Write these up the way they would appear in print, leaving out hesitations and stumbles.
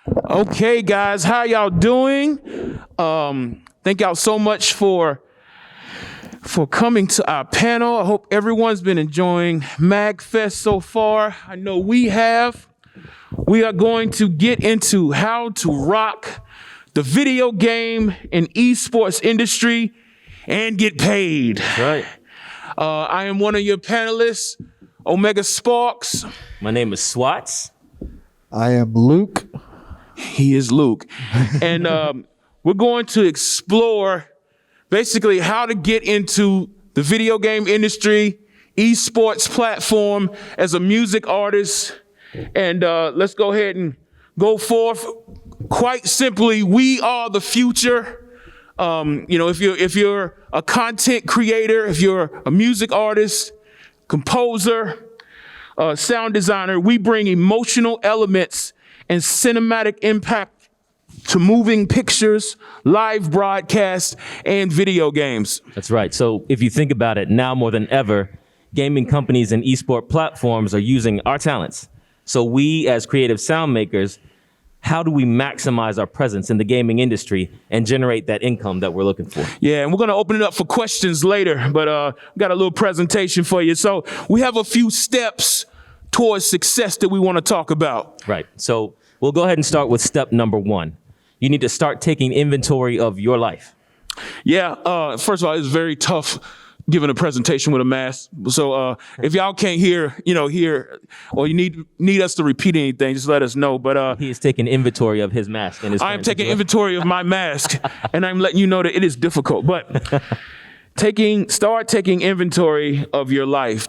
Okay, guys, how y'all doing? Thank y'all so much for coming to our panel. I hope everyone's been enjoying MAGFest so far. I know we have. We are going to get into how to rock the video game and eSports industry and get paid. That's right. I am one of your panelists, Omega Sparks. My name is Swats. I am Luke. He is Luke. And we're going to explore basically how to get into the video game industry, eSports platform as a music artist. And let's go ahead and go forth. Quite simply, we are the future. If you're a content creator, if you're a music artist, composer, sound designer, we bring emotional elements and cinematic impact to moving pictures, live broadcasts, and video games. That's right. So if you think about it, now more than ever, gaming companies and esport platforms are using our talents. So we as creative sound makers, how do we maximize our presence in the gaming industry and generate that income that we're looking for? Yeah, and we're going to open it up for questions later, but we got a little presentation for you. So we have a few steps towards success that we want to talk about. Right. So we'll go ahead and start with step number 1. You need to start taking inventory of your life. Yeah. First of all, it's very tough giving a presentation with a mask. So if y'all can't hear, or you need us to repeat anything, just let us know. But he is taking inventory of his mask. And I am taking inventory of my mask, and I'm letting you know that it is difficult. But start taking inventory of your life.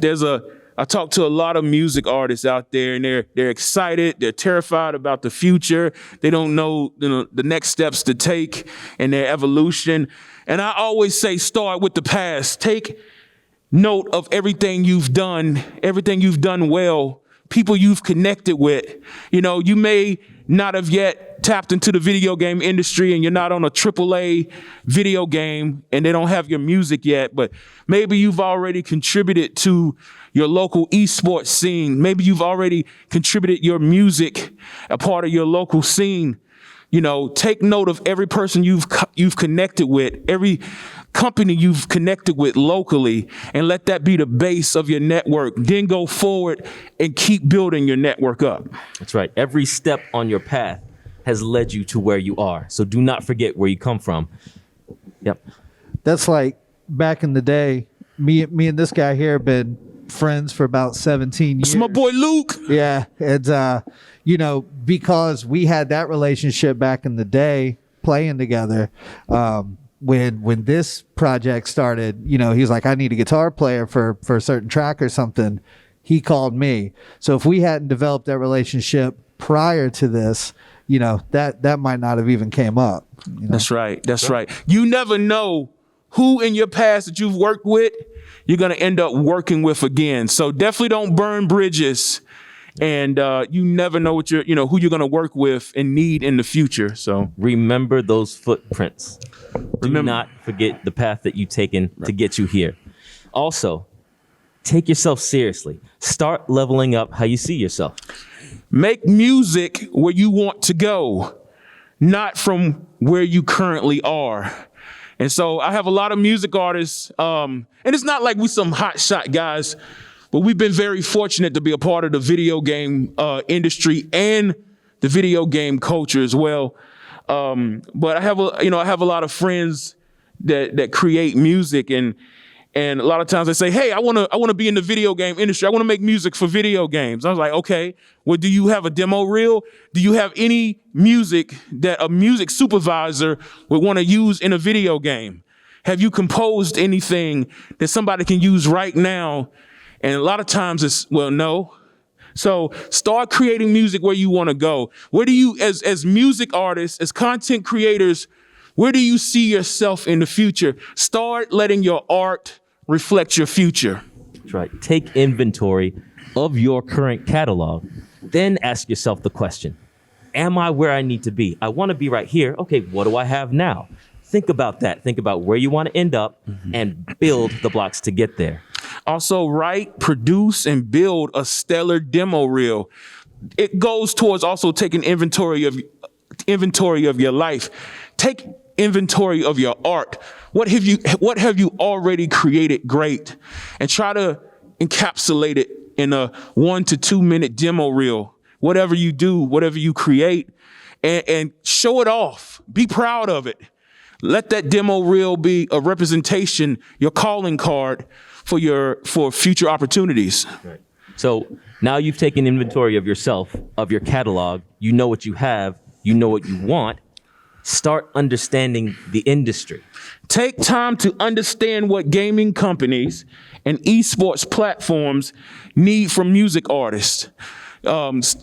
I talk to a lot of music artists out there, and they're excited, they're terrified about the future. They don't know, the next steps to take in their evolution. And I always say, start with the past. Take note of everything you've done well, people you've connected with. You may not have yet tapped into the video game industry and you're not on a AAA video game and they don't have your music yet, but maybe you've already contributed to your local esports scene. Maybe you've already contributed your music, a part of your local scene. Take note of every person you've connected with, every company you've connected with locally, and let that be the base of your network. Then go forward and keep building your network up. That's right. Every step on your path has led you to where you are. So do not forget where you come from. Yep. That's like back in the day, me and this guy here have been friends for about 17 years. It's my boy Luke. Yeah. And, because we had that relationship back in the day playing together, when this project started, he's like, I need a guitar player for a certain track or something. He called me. So if we hadn't developed that relationship prior to this, that might not have even came up. That's right. That's right. You never know who in your past that you've worked with, you're going to end up working with again. So definitely don't burn bridges. And you never know who you're going to work with and need in the future. So remember those footprints. Do not forget the path that you've taken to get you here. Also, take yourself seriously. Start leveling up how you see yourself. Make music where you want to go, not from where you currently are. And so I have a lot of music artists, and it's not like we some hot shot guys, but we've been very fortunate to be a part of the video game industry and the video game culture as well. But I have a lot of friends that create music, and a lot of times they say, "Hey, I want to be in the video game industry. I want to make music for video games." I was like, "Okay, well, do you have a demo reel? Do you have any music that a music supervisor would want to use in a video game? Have you composed anything that somebody can use right now?" And a lot of times it's, well, no. So start creating music where you want to go. Where do you, as music artists, as content creators, where do you see yourself in the future? Start letting your art reflect your future. That's right. Take inventory of your current catalog. Then ask yourself the question, am I where I need to be? I want to be right here. Okay, what do I have now? Think about that. Think about where you want to end up and build the blocks to get there. Also, write, produce, and build a stellar demo reel. it goes towards also taking inventory of your life. Take inventory of your art. What have you already created great? And try to encapsulate it in a 1 to 2 minute demo reel. Whatever you do, whatever you create, and show it off. Be proud of it. Let that demo reel be a representation, your calling card for future opportunities. Right. So now you've taken inventory of yourself, of your catalog. You know what you have. You know what you want. Start understanding the industry. Take time to understand what gaming companies and eSports platforms need from music artists.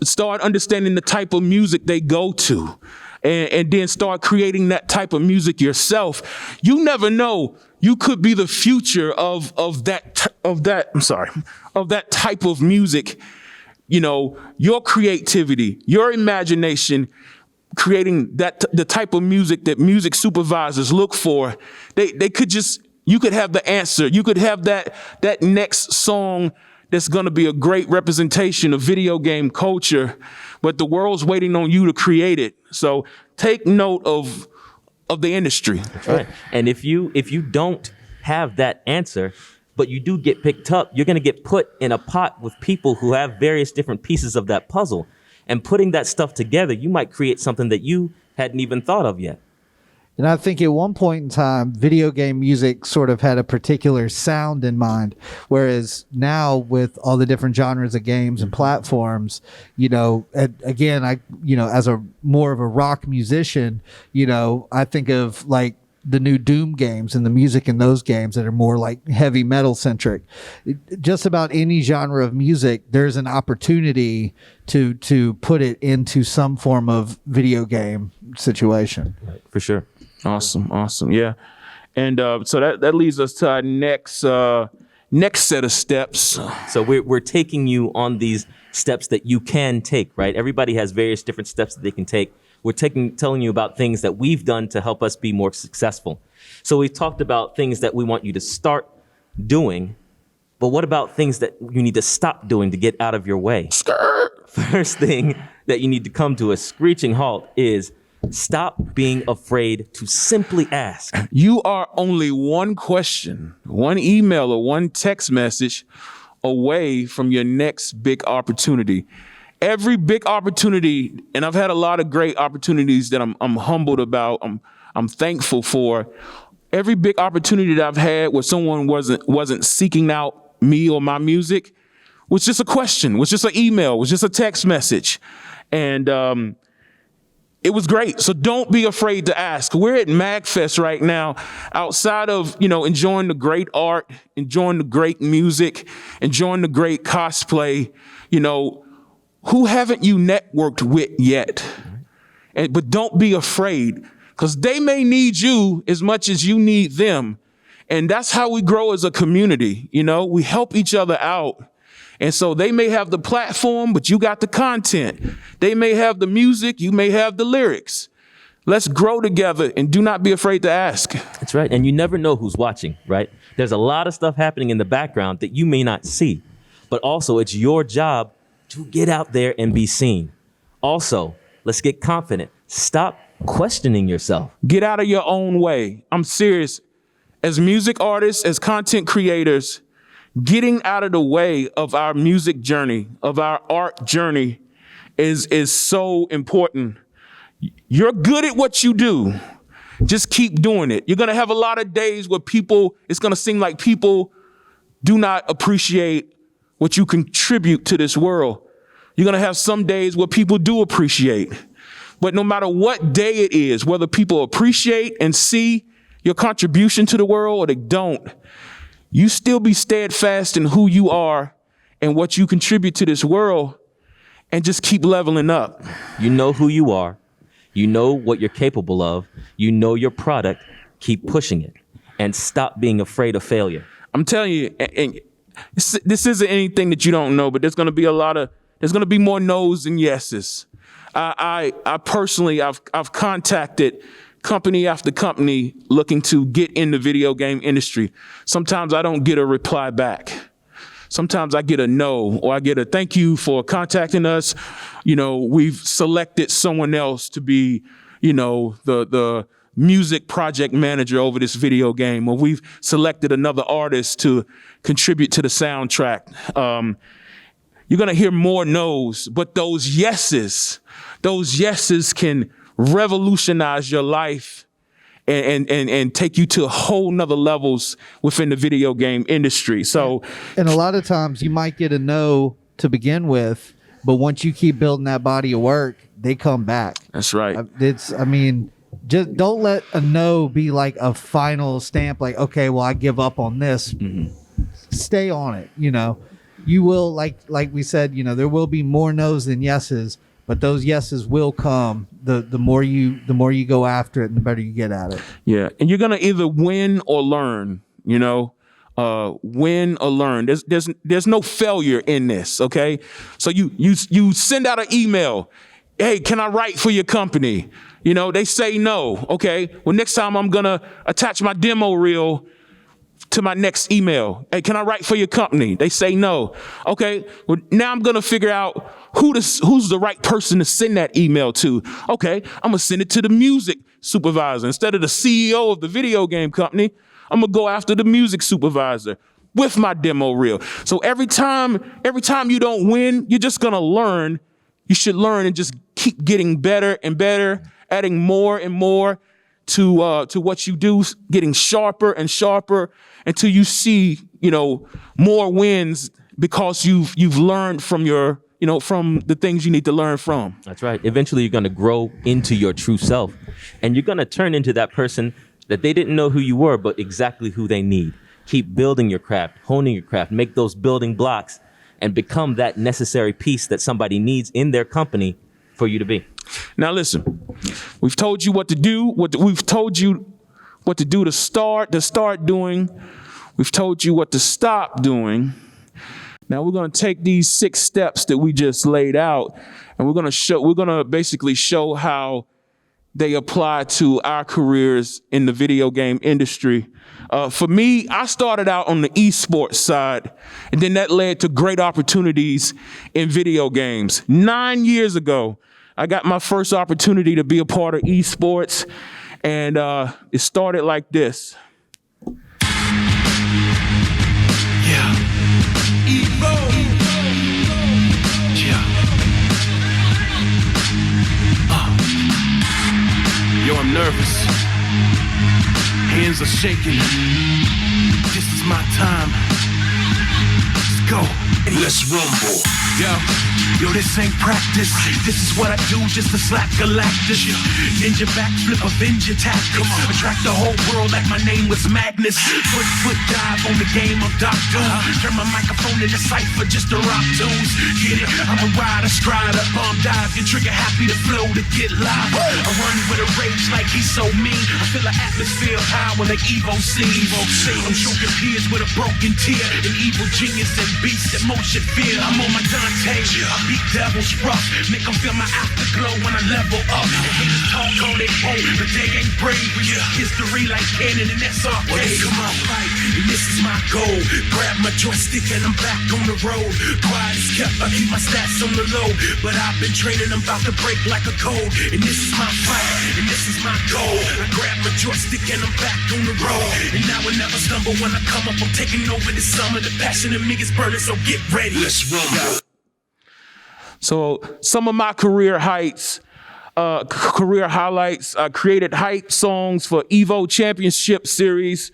Start understanding the type of music they go to, and then start creating that type of music yourself. You never know. You could be the future of that type of music. You know, your creativity, your imagination, creating the type of music that music supervisors look for. You could have the answer. You could have that next song that's going to be a great representation of video game culture, but the world's waiting on you to create it. So take note of the industry. That's right. And if you don't have that answer, but you do get picked up, you're going to get put in a pot with people who have various different pieces of that puzzle. And putting that stuff together, you might create something that you hadn't even thought of yet. And I think at one point in time, video game music sort of had a particular sound in mind, whereas now with all the different genres of games and platforms, you know, again, as a more of a rock musician, you know, I think of like the new Doom games and the music in those games that are more like heavy metal centric. Just about any genre of music, there's an opportunity to put it into some form of video game situation. Right, for sure. Awesome. Yeah. And so that leads us to our next set of steps. So we're taking you on these steps that you can take, right? Everybody has various different steps that they can take. We're telling you about things that we've done to help us be more successful. So we've talked about things that we want you to start doing, but what about things that you need to stop doing to get out of your way? First thing that you need to come to a screeching halt is stop being afraid to simply ask. You are only one question, one email, or one text message away from your next big opportunity. Every big opportunity, and I've had a lot of great opportunities that I'm humbled about, I'm thankful for. Every big opportunity that I've had where someone wasn't seeking out me or my music was just a question, was just an email, was just a text message. And it was great. So don't be afraid to ask. We're at MAGFest right now. Outside of, enjoying the great art, enjoying the great music, enjoying the great cosplay, who haven't you networked with yet? But don't be afraid, because they may need you as much as you need them. And that's how we grow as a community. We help each other out. And so they may have the platform, but you got the content. They may have the music, you may have the lyrics. Let's grow together and do not be afraid to ask. That's right. And you never know who's watching, right? There's a lot of stuff happening in the background that you may not see, but also it's your job to get out there and be seen. Also, let's get confident. Stop questioning yourself. Get out of your own way. I'm serious. As music artists, as content creators, getting out of the way of our music journey, of our art journey is so important. You're good at what you do. Just keep doing it. You're going to have a lot of days where it's going to seem like people do not appreciate what you contribute to this world. You're going to have some days where people do appreciate. But no matter what day it is, whether people appreciate and see your contribution to the world or they don't, you still be steadfast in who you are and what you contribute to this world, and just keep leveling up. You know who you are. You know what you're capable of. You know your product. Keep pushing it and stop being afraid of failure. I'm telling you, and this isn't anything that you don't know, but there's going to be more no's than yeses. I personally, I've contacted company after company looking to get in the video game industry. Sometimes I don't get a reply back. sometimes I get a no, or I get a thank you for contacting us. We've selected someone else to be, the music project manager over this video game, or we've selected another artist to contribute to the soundtrack. You're going to hear more no's, but those yeses can revolutionize your life and take you to whole nother levels within the video game industry. So, and a lot of times you might get a no to begin with, but once you keep building that body of work, they come back. That's right. Just don't let a no be like a final stamp, like, okay, well, I give up on this. Mm-hmm. Stay on it. You will, like we said, there will be more no's than yeses, but those yeses will come. The more you go after it, and the better you get at it. Yeah, and you're gonna either win or learn. Win or learn. There's no failure in this. Okay, so you send out an email. Hey, can I write for your company? They say no. Okay, well, next time I'm gonna attach my demo reel to my next email. Hey, can I write for your company? They say no. Okay, well, now I'm going to figure out who's the right person to send that email to. Okay, I'm going to send it to the music supervisor. Instead of the CEO of the video game company, I'm going to go after the music supervisor with my demo reel. So every time you don't win, you're just going to learn. You should learn and just keep getting better and better, adding more and more to what you do, getting sharper and sharper until you see, more wins because you've learned from from the things you need to learn from. That's right. Eventually, you're going to grow into your true self, and you're going to turn into that person that they didn't know who you were, but exactly who they need. Keep building your craft, honing your craft, make those building blocks, and become that necessary piece that somebody needs in their company for you to be. Now listen, we've told you what to do. We've told you what to do to start doing. We've told you what to stop doing. Now we're going to take these 6 steps that we just laid out, and we're going to basically show how they apply to our careers in the video game industry. For me, I started out on the eSports side, and then that led to great opportunities in video games. 9 years ago, I got my first opportunity to be a part of eSports, and it started like this. Yeah. Evo. Yeah. Yo, I'm nervous. Hands are shaking. This is my time. Let's go. Let's rumble. Yo, this ain't practice. This is what I do just to slap Galactus. Ninja backflip, avenge your tactics. Attract the whole world like my name was Magnus. Foot dive on the game of Doc Doom. Turn my microphone into cipher just to rock tunes. Get it? I'm a rider, strider, bomb dive. Your trigger happy to flow to get live. I run with a rage like he's so mean. I feel an atmosphere of power like Evo C. I'm choking peers with a broken tear. An evil genius and beast that motion fear. I'm on my Dante. I beat devils rough. Make them feel my afterglow when I level up. And haters talk all they own, but they ain't brave. We use history like Cannon and SRK. Well, this is my fight, and this is my goal. Grab my joystick and I'm back on the road. Quiet is kept, I keep my stats on the low. But I've been training, I'm about to break like a code. And this is my fight, and this is my goal. I grab my joystick and I'm back on the road. And now I never stumble when I come up. I'm taking over this summer. The passion in me is burning, so get ready. Let's rumble. So some of my career highlights, I created hype songs for Evo Championship Series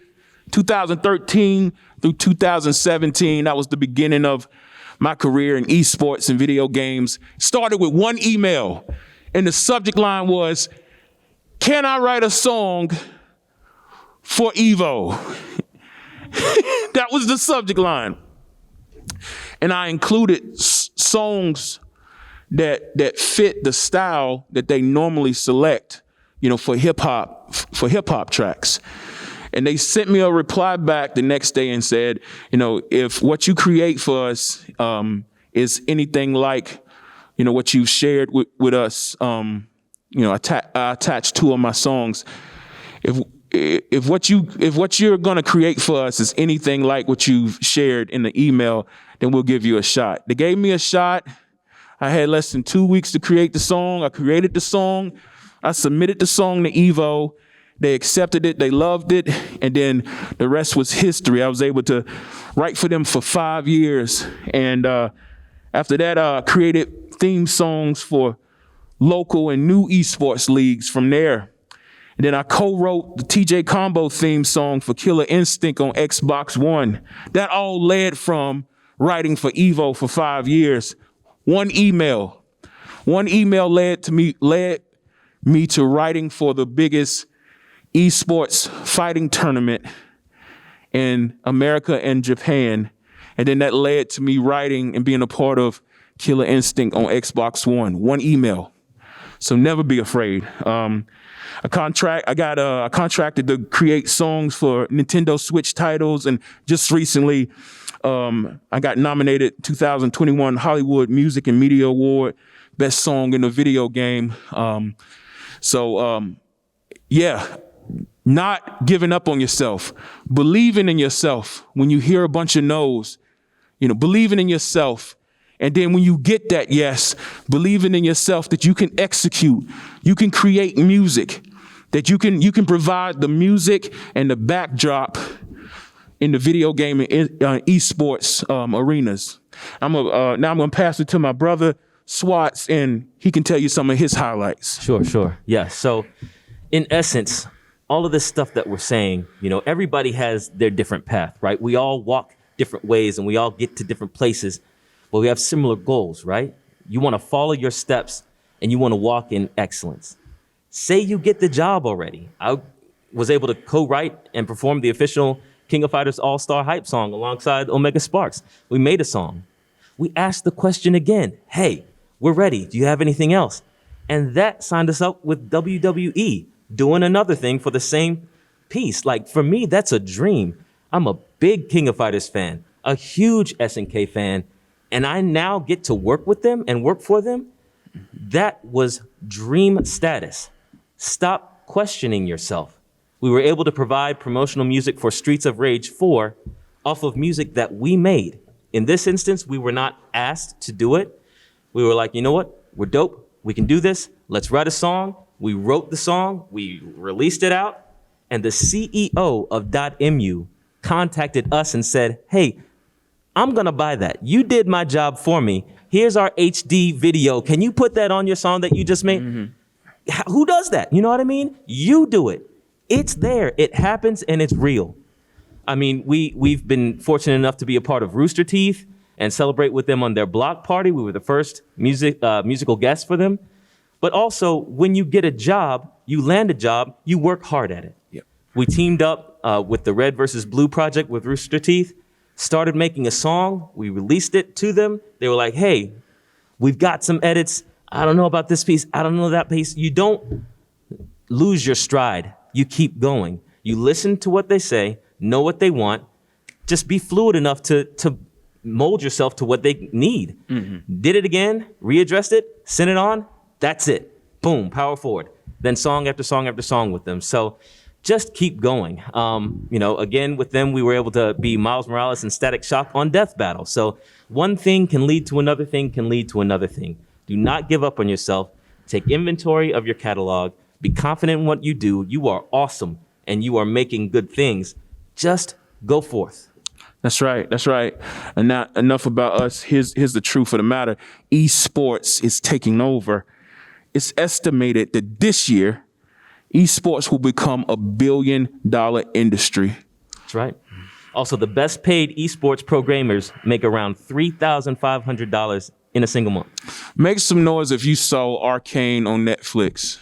2013 through 2017. That was the beginning of my career in esports and video games. Started with one email, and the subject line was, "Can I write a song for Evo?" That was the subject line. And I included songs that fit the style that they normally select, for hip hop tracks. And they sent me a reply back the next day and said, if what you create for us is anything like, what you've shared with us, I attached 2 of my songs. if what you're going to create for us is anything like what you've shared in the email, then we'll give you a shot. They gave me a shot. I had less than 2 weeks to create the song. I created the song. I submitted the song to Evo. They accepted it. They loved it. And then the rest was history. I was able to write for them for 5 years. And after that, I created theme songs for local and new esports leagues from there. And then I co-wrote the TJ Combo theme song for Killer Instinct on Xbox One. That all led from writing for Evo for 5 years. One email led me to writing for the biggest esports fighting tournament in America and Japan. And then that led to me writing and being a part of Killer Instinct on Xbox One. One email. So never be afraid. I contracted to create songs for Nintendo Switch titles, and just recently, I got nominated 2021 Hollywood Music and Media Award, Best Song in a Video Game. Not giving up on yourself, believing in yourself when you hear a bunch of no's, believing in yourself. And then when you get that yes, believing in yourself that you can execute, you can create music, that you can provide the music and the backdrop in the video game and esports arenas. Now I'm gonna pass it to my brother Swats, and he can tell you some of his highlights. Sure. Yeah. So, in essence, all of this stuff that we're saying, everybody has their different path, right? We all walk different ways, and we all get to different places. But we have similar goals, right? You want to follow your steps and you want to walk in excellence. Say you get the job already. I was able to co-write and perform the official King of Fighters All-Star hype song alongside Omega Sparks. We made a song. We asked the question again, hey, we're ready. Do you have anything else? And that signed us up with WWE, doing another thing for the same piece. Like, for me, that's a dream. I'm a big King of Fighters fan, a huge SNK fan, and I now get to work with them and work for them. That was dream status. Stop questioning yourself. We were able to provide promotional music for Streets of Rage 4 off of music that we made. In this instance, we were not asked to do it. We were like, you know what? We're dope. We can do this. Let's write a song. We wrote the song. We released it out. And the CEO of .mu contacted us and said, hey, I'm going to buy that. You did my job for me. Here's our HD video. Can you put that on your song that you just made? Mm-hmm. Who does that? You know what I mean? You do it. It's there. It happens, and it's real. I mean, we've been fortunate enough to be a part of Rooster Teeth and celebrate with them on their block party. We were the first musical guests for them. But also, when you get a job, you land a job, you work hard at it. Yep. We teamed up with the Red versus Blue project with Rooster Teeth, started making a song. We released it to them. They were like, hey, we've got some edits. I don't know about this piece. I don't know that piece. You don't lose your stride. You keep going. You listen to what they say, know what they want. Just be fluid enough to mold yourself to what they need. Mm-hmm. Did it again, readdressed it, sent it on. That's it. Boom, power forward. Then song after song after song with them. So just keep going. Again, with them, we were able to be Miles Morales and Static Shock on Death Battle. So one thing can lead to another thing, can lead to another thing. Do not give up on yourself. Take inventory of your catalog. Be confident in what you do. You are awesome, and you are making good things. Just go forth. That's right. And now, enough about us. Here's the truth of the matter. Esports is taking over. It's estimated that this year, esports will become $1 billion industry. That's right. Also, the best paid esports programmers make around $3,500 in a single month. Make some noise if you saw Arcane on Netflix.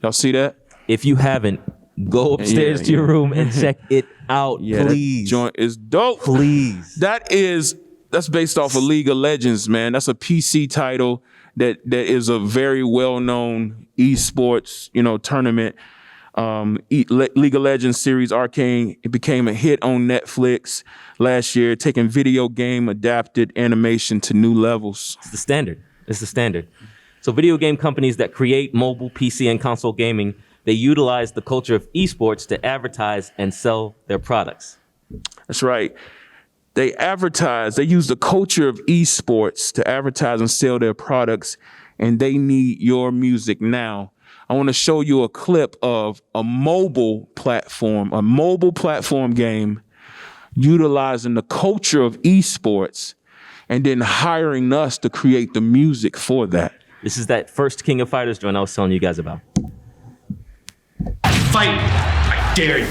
Y'all see that? If you haven't, go upstairs to your room and check it out, please. That joint is dope. Please. That's based off of League of Legends, man. That's a PC title that is a very well-known esports, tournament. League of Legends series Arcane, it became a hit on Netflix last year, taking video game adapted animation to new levels. It's the standard. So video game companies that create mobile, PC, and console gaming They utilize the culture of esports to advertise and sell their products. That's right. They use the culture of esports to advertise and sell their products, and they need your music now. I want to show you a clip of a mobile platform game utilizing the culture of esports and then hiring us to create the music for that. This is that first King of Fighters joint I was telling you guys about. Fight! I dare you.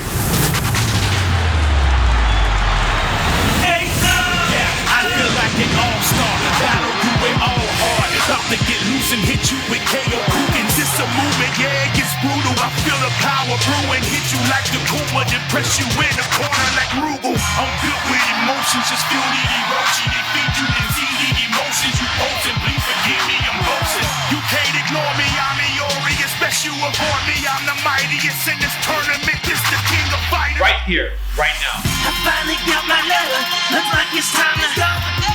Hey, yeah, I feel like an all-star. Battle you it all hard. About to get loose and hit you with KO. Is this a movement? Yeah, it gets brutal. I feel the power brewing. Hit you like the Kuma, then press you in the corner like Rugal. I'm built with emotions, just feel the erosion. They feed you and see the emotions. You posting, please forgive me, I'm boasting. You can't ignore me, I'm Iori. Expect you avoid me, I'm the mightiest in this tournament. This the King of Fighters. Right here, right now. I finally got my letter. Looks like it's time to go.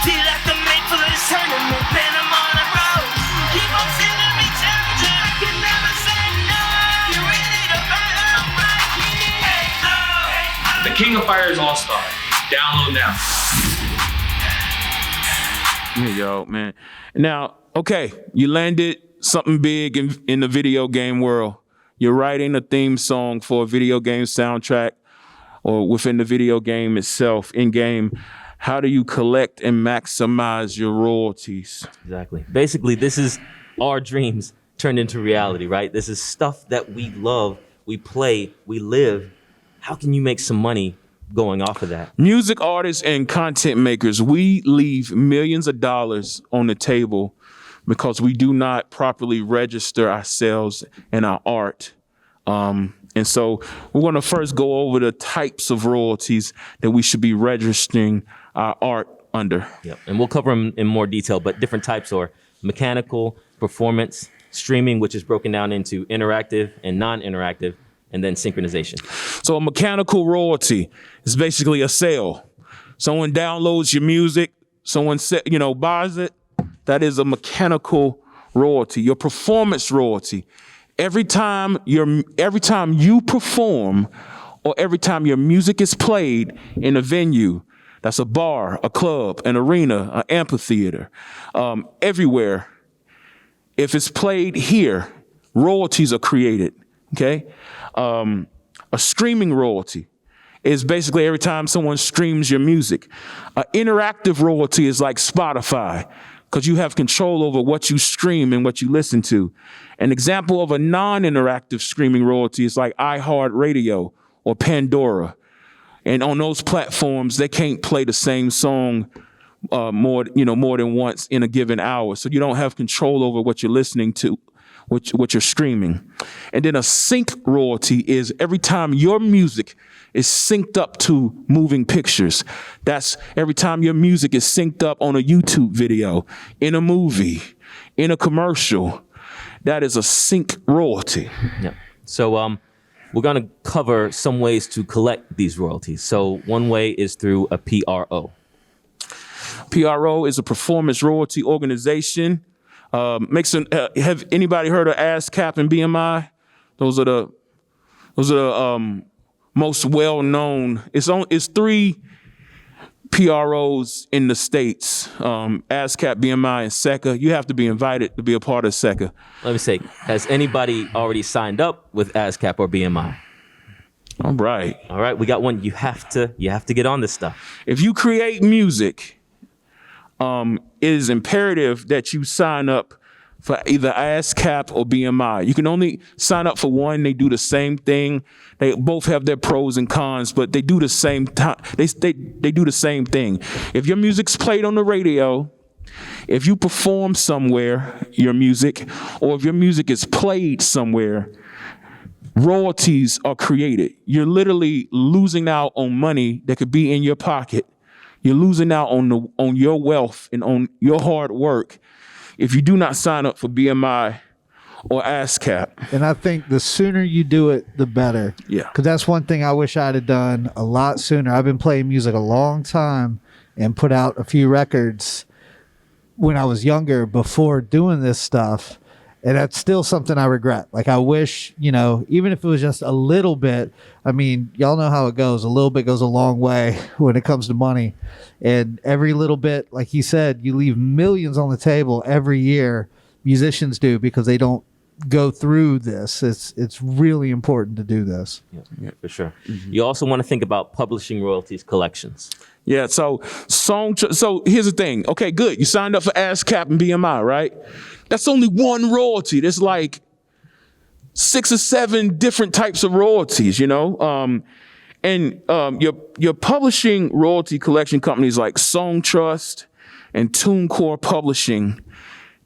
Feel like I'm made for this tournament. Man, I'm on a roll. Keep on sending me challenges. I can never say no. You ready to battle right here? Hey, oh. The King of Fighters All-Star. Download now. Here you go, man. Now, okay, you landed something big in the video game world. You're writing a theme song for a video game soundtrack or within the video game itself, in-game. How do you collect and maximize your royalties? Exactly. Basically, this is our dreams turned into reality, right? This is stuff that we love, we play, we live. How can you make some money going off of that? Music artists and content makers, we leave millions of dollars on the table because we do not properly register ourselves and our art. And so we're going to first go over the types of royalties that we should be registering our art under. Yep. And we'll cover them in more detail, but different types are mechanical, performance, streaming, which is broken down into interactive and non-interactive, and then synchronization. So a mechanical royalty is basically a sale. Someone downloads your music, someone buys it. That is a mechanical royalty. Your performance royalty. Every time you perform or every time your music is played in a venue, that's a bar, a club, an arena, an amphitheater, everywhere. If it's played here, royalties are created, okay? A streaming royalty is basically every time someone streams your music. An interactive royalty is like Spotify, because you have control over what you stream and what you listen to. An example of a non-interactive streaming royalty is like iHeartRadio or Pandora. And on those platforms, they can't play the same song more than once in a given hour. So you don't have control over what you're listening to, what you're streaming. And then a sync royalty is every time your music is synced up to moving pictures. That's every time your music is synced up on a YouTube video, in a movie, in a commercial. That is a sync royalty. Yeah. So we're going to cover some ways to collect these royalties. So one way is through a PRO. PRO is a performance royalty organization. Have anybody heard of ASCAP and BMI? Those are the most well-known. It's three PROs in the States, ASCAP, BMI, and SECA. You have to be invited to be a part of SECA. Let me say, has anybody already signed up with ASCAP or BMI? All right, we got one. You have to get on this stuff. If you create music, it is imperative that you sign up for either ASCAP or BMI. You can only sign up for one. They do the same thing. They both have their pros and cons, but they do the same time. They do the same thing. If your music's played on the radio, if you perform somewhere your music, or if your music is played somewhere, royalties are created. You're literally losing out on money that could be in your pocket. You're losing out on your wealth and on your hard work if you do not sign up for BMI or ASCAP. And I think the sooner you do it, the better. Yeah. Because that's one thing I wish I'd have done a lot sooner. I've been playing music a long time and put out a few records when I was younger before doing this stuff. And that's still something I regret. Like, I wish, even if it was just a little bit, I mean, y'all know how it goes. A little bit goes a long way when it comes to money. And every little bit, like he said, you leave millions on the table every year. Musicians do, because they don't go through this. It's really important to do this. Yeah, for sure. You also want to think about publishing royalties collections. Yeah, so here's the thing. Okay, good. You signed up for ASCAP and BMI, right? That's only one royalty. There's like 6 or 7 different types of royalties, and your publishing royalty collection companies like Song Trust and TuneCore Publishing,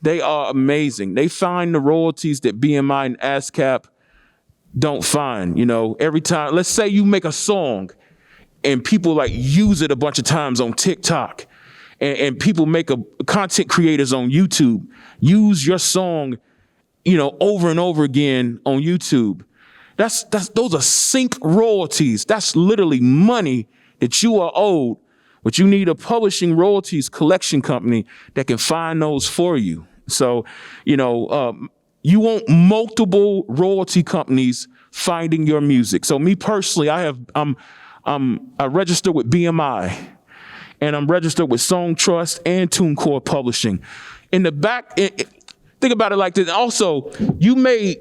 they are amazing. They find the royalties that BMI and ASCAP don't find. Every time, let's say you make a song and people like use it a bunch of times on TikTok, and people make content creators on YouTube use your song, over and over again on YouTube. Those are sync royalties. That's literally money that you are owed, but you need a publishing royalties collection company that can find those for you. So, you want multiple royalty companies finding your music. So me personally, I registered with BMI, and I'm registered with Song Trust and TuneCore Publishing. In the back, think about it like this. Also, you may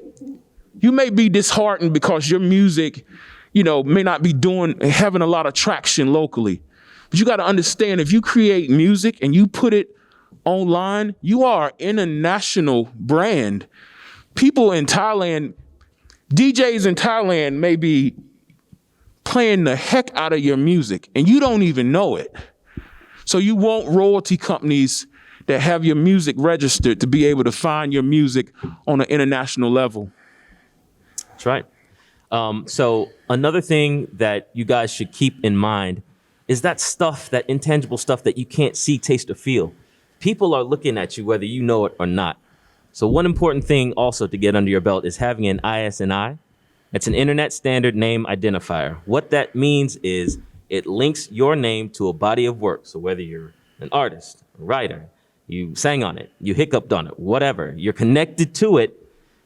be disheartened because your music, may not be having a lot of traction locally. But you got to understand, if you create music and you put it online, you are an international brand. People in Thailand, DJs in Thailand may be playing the heck out of your music and you don't even know it. So you want royalty companies that have your music registered to be able to find your music on an international level. That's right. So another thing that you guys should keep in mind is that stuff, that intangible stuff that you can't see, taste, or feel. People are looking at you whether you know it or not. So one important thing also to get under your belt is having an ISNI. It's an Internet Standard Name Identifier. What that means is it links your name to a body of work. So whether you're an artist, a writer, you sang on it, you hiccuped on it, whatever, you're connected to it,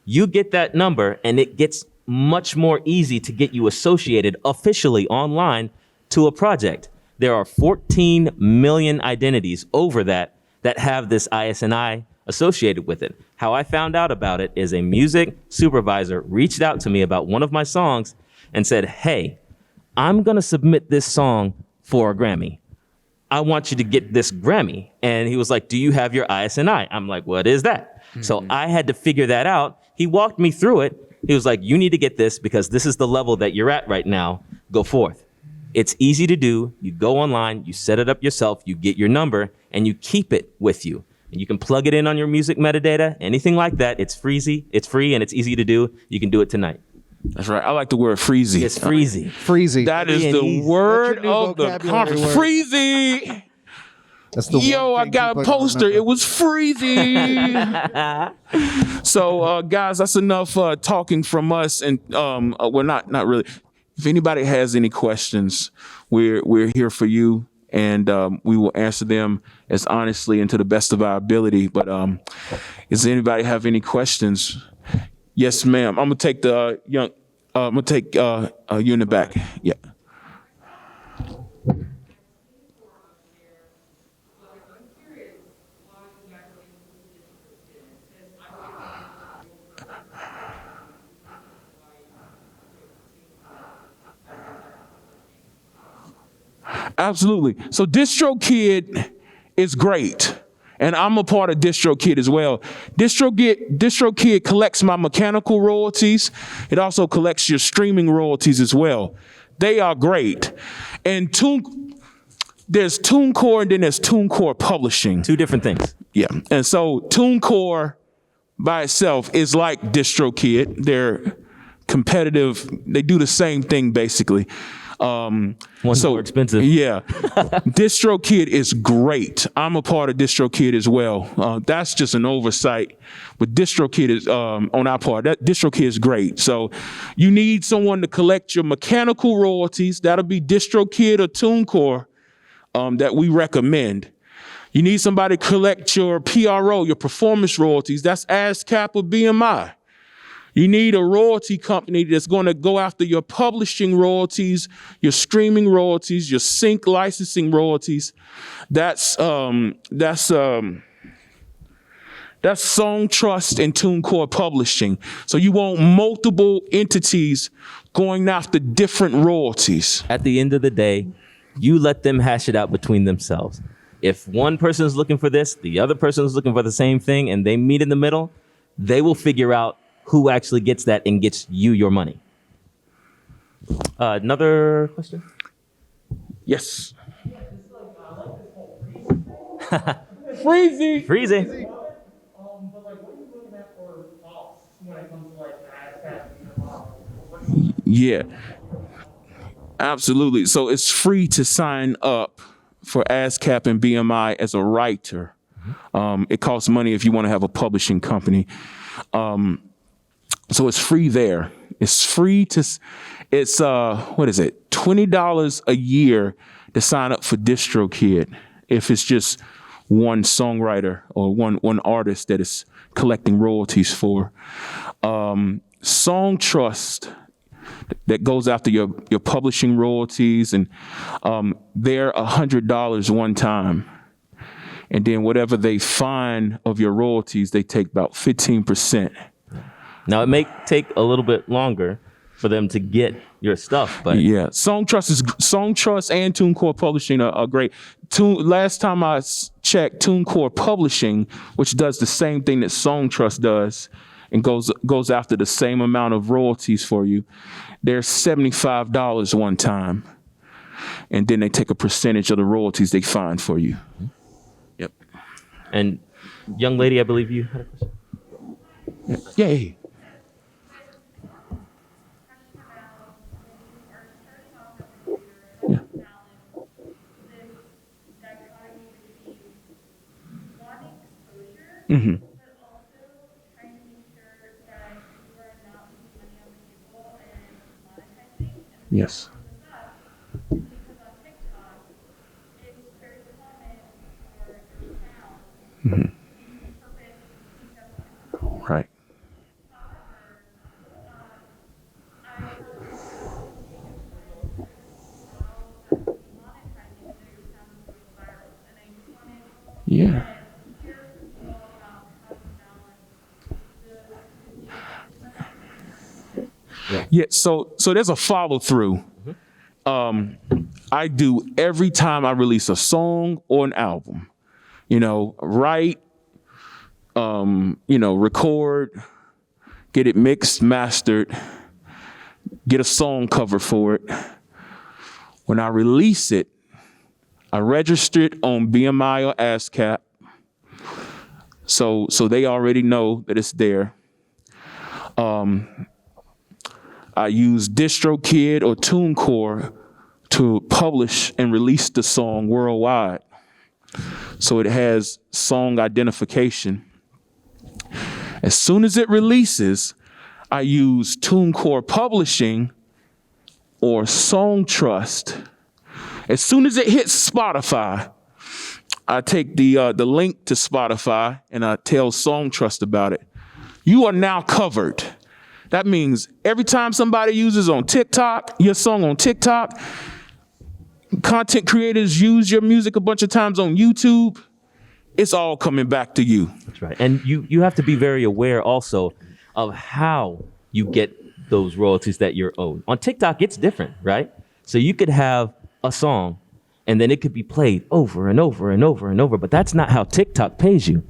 you get that number, and it gets much more easy to get you associated officially online to a project. There are 14 million identities over that have this ISNI associated with it. How I found out about it is a music supervisor reached out to me about one of my songs and said, hey, I'm gonna submit this song for a Grammy. I want you to get this Grammy. And he was like, do you have your ISNI? I'm like, what is that? Mm-hmm. So I had to figure that out. He walked me through it. He was like, you need to get this because this is the level that you're at right now. Go forth. It's easy to do. You go online, you set it up yourself, you get your number, and you keep it with you. And you can plug it in on your music metadata, anything like that. It's free, and it's easy to do. You can do it tonight. That's right. I like the word freezy. It's freezy. Freezy. That is the word of the conference. Freezy. That's the Yo, I got a poster. It was freezy. So, guys, that's enough talking from us. And well, not really. If anybody has any questions, we're here for you, and we will answer them as honestly and to the best of our ability. But does anybody have any questions? Yes, ma'am. I'm gonna take the you in the back. Yeah. Absolutely. So DistroKid is great. And I'm a part of DistroKid as well. DistroKid collects my mechanical royalties. It also collects your streaming royalties as well. They are great. And there's TuneCore and then there's TuneCore Publishing. Two different things. Yeah. And so TuneCore by itself is like DistroKid. They're competitive. They do the same thing basically. One's more expensive. Yeah. DistroKid is great. I'm a part of DistroKid as well. That's just an oversight. But DistroKid is, on our part, DistroKid is great. So you need someone to collect your mechanical royalties. That'll be DistroKid or TuneCore that we recommend. You need somebody to collect your PRO, your performance royalties. That's ASCAP or BMI. You need a royalty company that's going to go after your publishing royalties, your streaming royalties, your sync licensing royalties. That's Song Trust and TuneCore Publishing. So you want multiple entities going after different royalties. At the end of the day, you let them hash it out between themselves. If one person is looking for this, the other person is looking for the same thing, and they meet in the middle, they will figure out who actually gets that and gets you your money. Another question? Yes. Freezy. Freezy. But like, what are you looking at for costs when it comes to like ASCAP? Yeah, absolutely. So it's free to sign up for ASCAP and BMI as a writer. It costs money if you want to have a publishing company. So it's free there. It's free to, it's, what is it? $20 a year to sign up for DistroKid if it's just one songwriter or one artist that is collecting royalties for. Song Trust, that goes after your publishing royalties, and they're $100 one time. And then whatever they find of your royalties, they take about 15%. Now, it may take a little bit longer for them to get your stuff, but Yeah, Song Trust and TuneCore Publishing are great. Last time I checked, TuneCore Publishing, which does the same thing that Song Trust does, and goes after the same amount of royalties for you, they're $75 one time, and then they take a percentage of the royalties they find for you. Yep. And young lady, I believe you had a question. Yay. Mm-hmm. But also trying to make sure that you are not losing money on the table and monetizing. And Yes. because on TikTok, it's very common for your sound Mm-hmm. to interpret things. Right. However, I heard monetizing so your sound is going viral. And I just wanted Yeah. Yeah, so there's a follow through. I do every time I release a song or an album. Write, record, get it mixed, mastered, get a song cover for it. When I release it, I register it on BMI or ASCAP. So they already know that it's there. I use DistroKid or TuneCore to publish and release the song worldwide. So it has song identification. As soon as it releases, I use TuneCore Publishing or Song Trust. As soon as it hits Spotify, I take the link to Spotify and I tell Song Trust about it. You are now covered. That means every time somebody uses on TikTok, your song on TikTok, content creators use your music a bunch of times on YouTube, it's all coming back to you. That's right. And you have to be very aware also of how you get those royalties that you're owed. On TikTok, it's different, right? So you could have a song and then it could be played over and over and over and over, but that's not how TikTok pays you.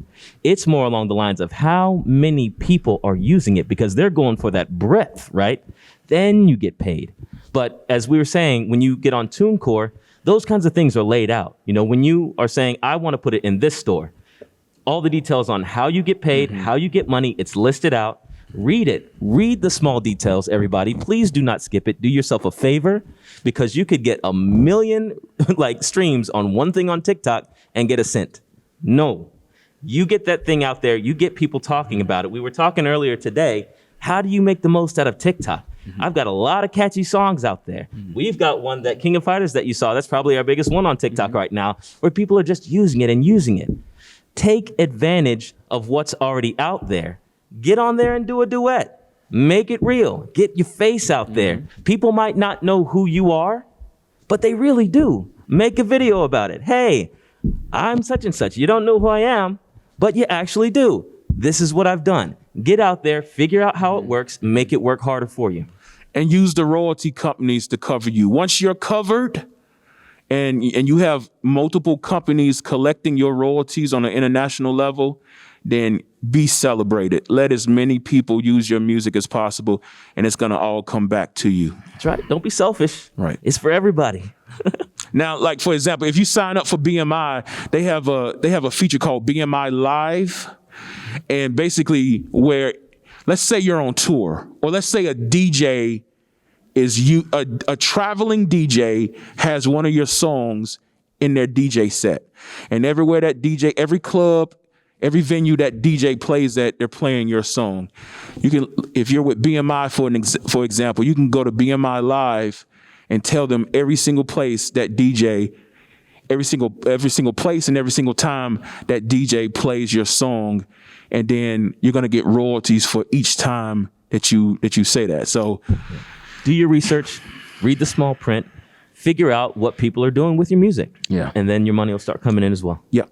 It's more along the lines of how many people are using it, because they're going for that breadth, right? Then you get paid. But as we were saying, when you get on TuneCore, those kinds of things are laid out. When you are saying, I want to put it in this store, all the details on how you get paid, how you get money, it's listed out. Read it. Read the small details, everybody. Please do not skip it. Do yourself a favor, because you could get 1 million streams on one thing on TikTok and get a cent. No. You get that thing out there. You get people talking about it. We were talking earlier today. How do you make the most out of TikTok? I've got a lot of catchy songs out there. We've got one, that King of Fighters that you saw. That's probably our biggest one on TikTok right now, where people are just using it and using it. Take advantage of what's already out there. Get on there and do a duet. Make it real. Get your face out there. People might not know who you are, but they really do. Make a video about it. Hey, I'm such and such. You don't know who I am, but you actually do. This is what I've done. Get out there, figure out how it works, make it work harder for you. And use the royalty companies to cover you. Once you're covered and you have multiple companies collecting your royalties on an international level, then be celebrated. Let as many people use your music as possible, and it's going to all come back to you. That's right. Don't be selfish. Right. It's for everybody. Now, like, for example, if you sign up for BMI, they have a feature called BMI Live. And basically, where, let's say you're on tour, or let's say a DJ a traveling DJ has one of your songs in their DJ set. And everywhere that DJ, every club, every venue that DJ plays at, they're playing your song. You can, if you're with BMI, for example, you can go to BMI Live and tell them every single place that DJ, every single place and every single time that DJ plays your song, and then you're gonna get royalties for each time that you say that. So, do your research, read the small print, figure out what people are doing with your music. Yeah. And then your money will start coming in as well. Yeah.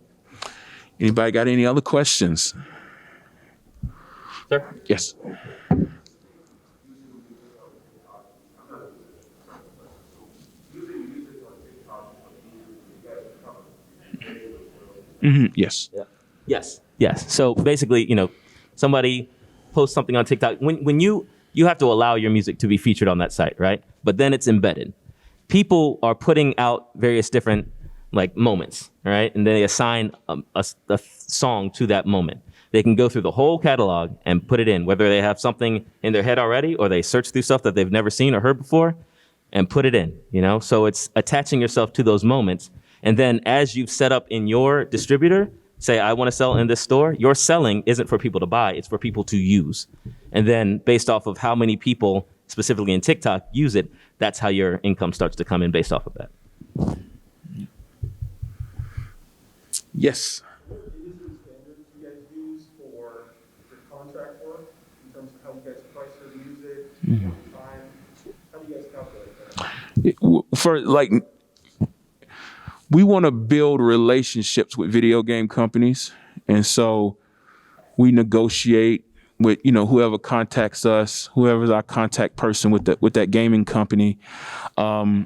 Anybody got any other questions? Sir? Yes. Yes. Yeah. Yes. So basically, somebody posts something on TikTok. When you have to allow your music to be featured on that site, right? But then it's embedded. People are putting out various different moments, right? And they assign a song to that moment. They can go through the whole catalog and put it in, whether they have something in their head already or they search through stuff that they've never seen or heard before and put it in, So it's attaching yourself to those moments. And then as you've set up in your distributor, say, I want to sell in this store, your selling isn't for people to buy, it's for people to use. And then based off of how many people, specifically in TikTok, use it, that's how your income starts to come in based off of that. Yes. Is there standards you guys use for your contract work in terms of how you guys price your music, time? How do you guys calculate that? We want to build relationships with video game companies, and so we negotiate with whoever contacts us, whoever's our contact person with that gaming company. The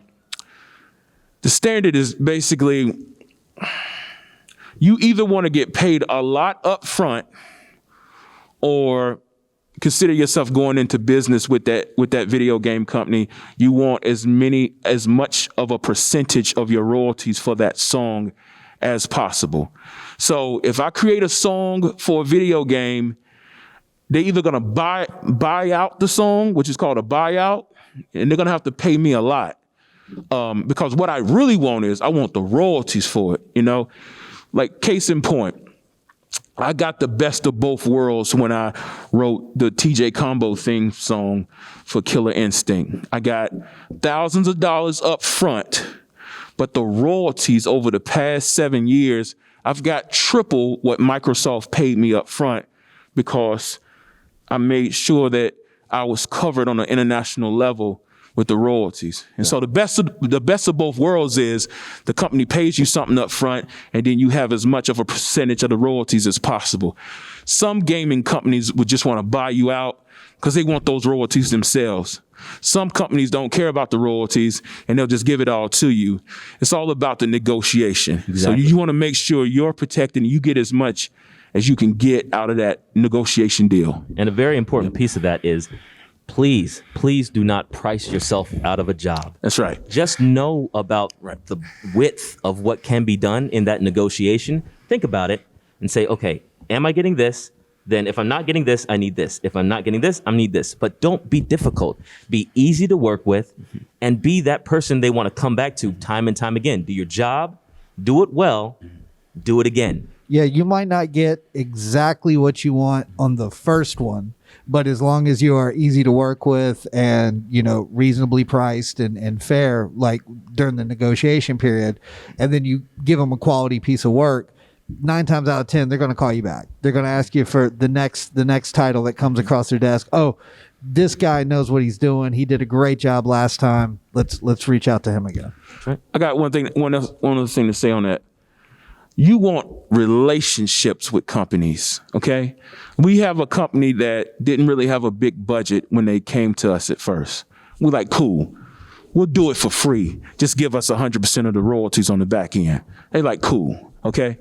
standard is basically you either want to get paid a lot up front or consider yourself going into business with that video game company. You want as much of a percentage of your royalties for that song as possible. So if I create a song for a video game, they're either gonna buy out the song, which is called a buyout, and they're gonna have to pay me a lot. Because what I really want is I want the royalties for it, Like case in point, I got the best of both worlds when I wrote the TJ Combo theme song for Killer Instinct. I got thousands of dollars up front, but the royalties over the past 7 years, I've got triple what Microsoft paid me up front because I made sure that I was covered on an international level with the royalties. And so the best of both worlds is the company pays you something up front and then you have as much of a percentage of the royalties as possible. Some gaming companies would just want to buy you out because they want those royalties themselves. Some companies don't care about the royalties and they'll just give it all to you. It's all about the negotiation. Exactly. So you want to make sure you're protected and you get as much as you can get out of that negotiation deal. And a very important piece of that is please do not price yourself out of a job. That's right. Just know about the width of what can be done in that negotiation. Think about it and say, okay, am I getting this? Then if I'm not getting this, I need this. If I'm not getting this, I need this. But don't be difficult. Be easy to work with and be that person they want to come back to time and time again. Do your job, do it well, do it again. Yeah, you might not get exactly what you want on the first one, but as long as you are easy to work with and, you know, reasonably priced and fair, like during the negotiation period, and then you give them a quality piece of work, 9 times out of 10, they're going to call you back. They're going to ask you for the next title that comes across their desk. Oh, this guy knows what he's doing. He did a great job last time. Let's reach out to him again. I got one other thing to say on that. You want relationships with companies, okay? We have a company that didn't really have a big budget when they came to us at first. We're like, cool, we'll do it for free. Just give us 100% of the royalties on the back end. They like, cool, okay?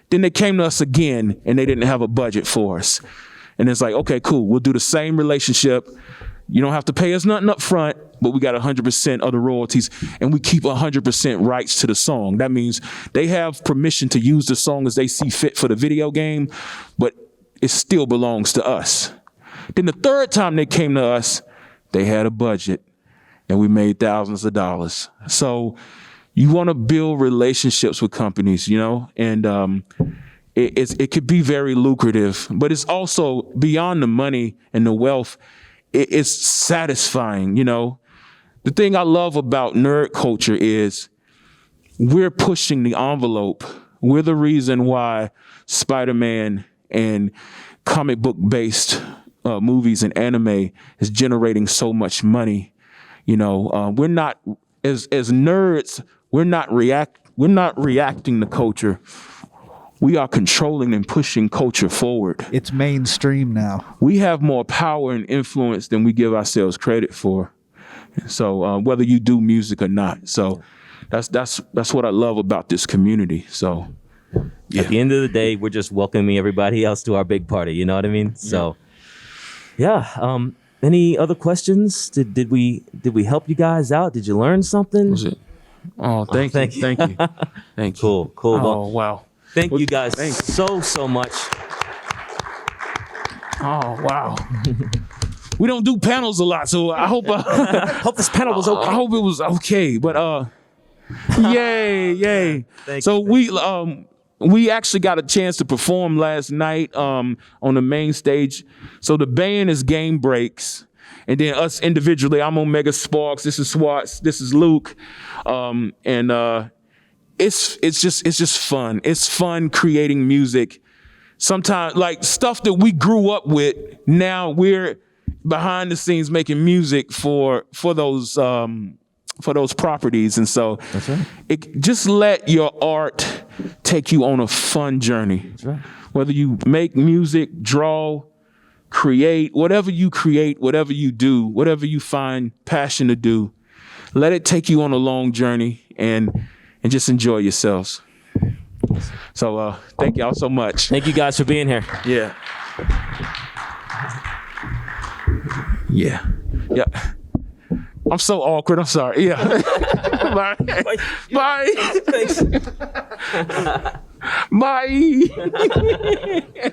Then they came to us again and they didn't have a budget for us. And it's like, okay, cool, we'll do the same relationship. You don't have to pay us nothing up front, but we got 100% of the royalties, and we keep 100% rights to the song. That means they have permission to use the song as they see fit for the video game, but it still belongs to us. Then the third time they came to us, they had a budget, and we made thousands of dollars. So you want to build relationships with companies, you know, and it could be very lucrative, but it's also beyond the money and the wealth. It's satisfying, you know. The thing I love about nerd culture is we're pushing the envelope. We're the reason why Spider-Man and comic book based movies and anime is generating so much money. You know, we're not as nerds. We're not reacting to culture. We are controlling and pushing culture forward. It's mainstream now. We have more power and influence than we give ourselves credit for. So whether you do music or not, so that's what I love about this community. So yeah. At the end of the day, we're just welcoming everybody else to our big party. You know what I mean? So yeah. Any other questions? Did we help you guys out? Did you learn something? Was it? Oh, thank you. Thank you. Thank you. Cool. Oh, Well, wow. thank you guys Thanks. so much. Oh, wow. We don't do panels a lot, so I hope Hope this panel was okay. I hope it was okay. But yay. Thank So you. we actually got a chance to perform last night on the main stage. So the band is Game Breaks, and then us individually, I'm Omega Sparks, this is Swartz, this is Luke. It's just fun. It's fun creating music. Sometimes like stuff that we grew up with, now we're behind the scenes making music for those properties. And so That's right. just let your art take you on a fun journey. That's right. Whether you make music, draw, create, whatever you do, whatever you find passion to do, let it take you on a long journey and just enjoy yourselves. So thank y'all so much. Thank you guys for being here. Yeah. I'm so awkward. I'm sorry. Yeah. Bye. Bye. Thanks. Bye.